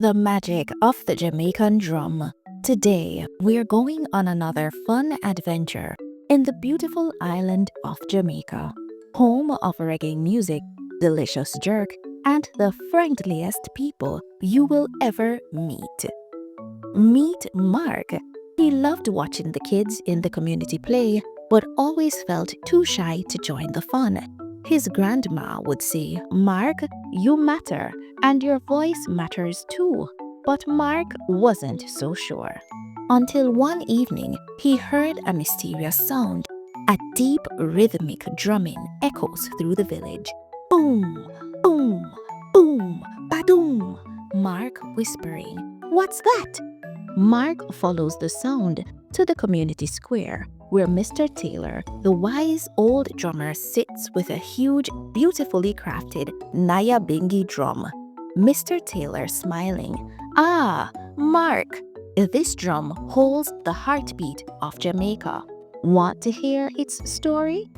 The magic of the Jamaican drum. Today, we're going on another fun adventure in the beautiful island of Jamaica, home of reggae music, delicious jerk, and the friendliest people you will ever meet. Meet Mark. He loved watching the kids in the community play, but always felt too shy to join the fun. His grandma would say, "Mark, you matter, and your voice matters too." But Mark wasn't so sure. Until one evening, he heard a mysterious sound. A deep rhythmic drumming echoes through the village. Boom, boom, boom, ba-doom. Mark whispering, "What's that?" Mark follows the sound to the community square, where Mr. Taylor, the wise old drummer, sits with a huge, beautifully crafted Nyabingi drum. Mr. Taylor smiling. "Ah, Mark, this drum holds the heartbeat of Jamaica. Want to hear its story?"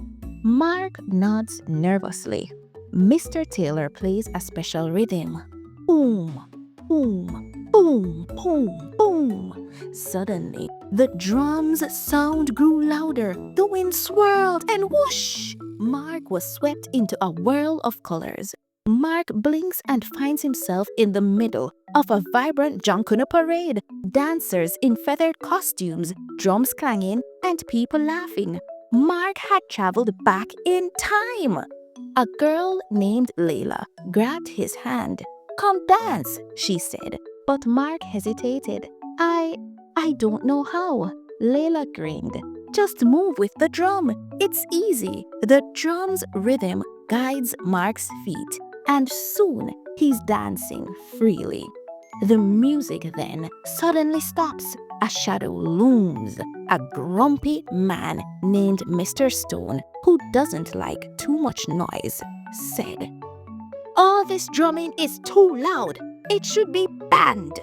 Mark nods nervously. Mr. Taylor plays a special rhythm. Boom, boom, boom, boom, boom. Suddenly, the drum's sound grew louder. The wind swirled and whoosh! Mark was swept into a whirl of colors. Mark blinks and finds himself in the middle of a vibrant Junkanoo parade. Dancers in feathered costumes, drums clanging, and people laughing. Mark had traveled back in time. A girl named Layla grabbed his hand. "Come dance," she said, but Mark hesitated. I don't know how." Layla grinned. "Just move with the drum. It's easy." The drum's rhythm guides Mark's feet, and soon he's dancing freely. The music then suddenly stops. A shadow looms. A grumpy man named Mr. Stone, who doesn't like too much noise, said, "All this drumming is too loud. It should be banned."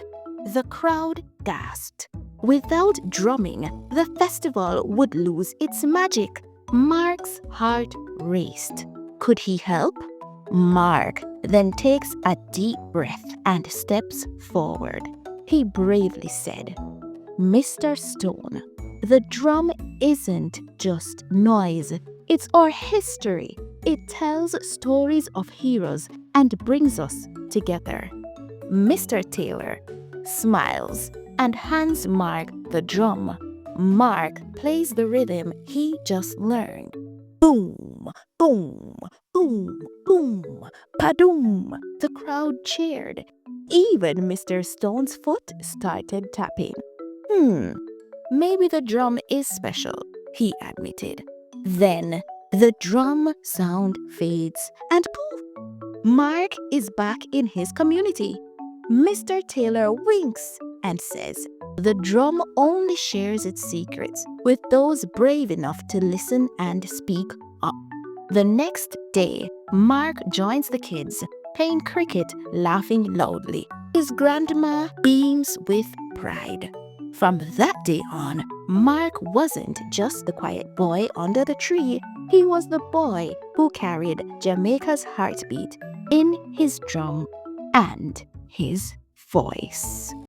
The crowd gasped. Without drumming, the festival would lose its magic. Mark's heart raced. Could he help? Mark then takes a deep breath and steps forward. He bravely said, "Mr. Stone, the drum isn't just noise. It's our history. It tells stories of heroes and brings us together." Mr. Taylor smiles and hands Mark the drum. Mark plays the rhythm he just learned. Boom, boom, boom, boom, pa-doom. The crowd cheered. Even Mr. Stone's foot started tapping. Maybe the drum is special," he admitted. Then the drum sound fades and poof, Mark is back in his community. Mr. Taylor winks and says, "The drum only shares its secrets with those brave enough to listen and speak up." The next day, Mark joins the kids, playing cricket, laughing loudly. His grandma beams with pride. From that day on, Mark wasn't just the quiet boy under the tree. He was the boy who carried Jamaica's heartbeat in his drum and his voice.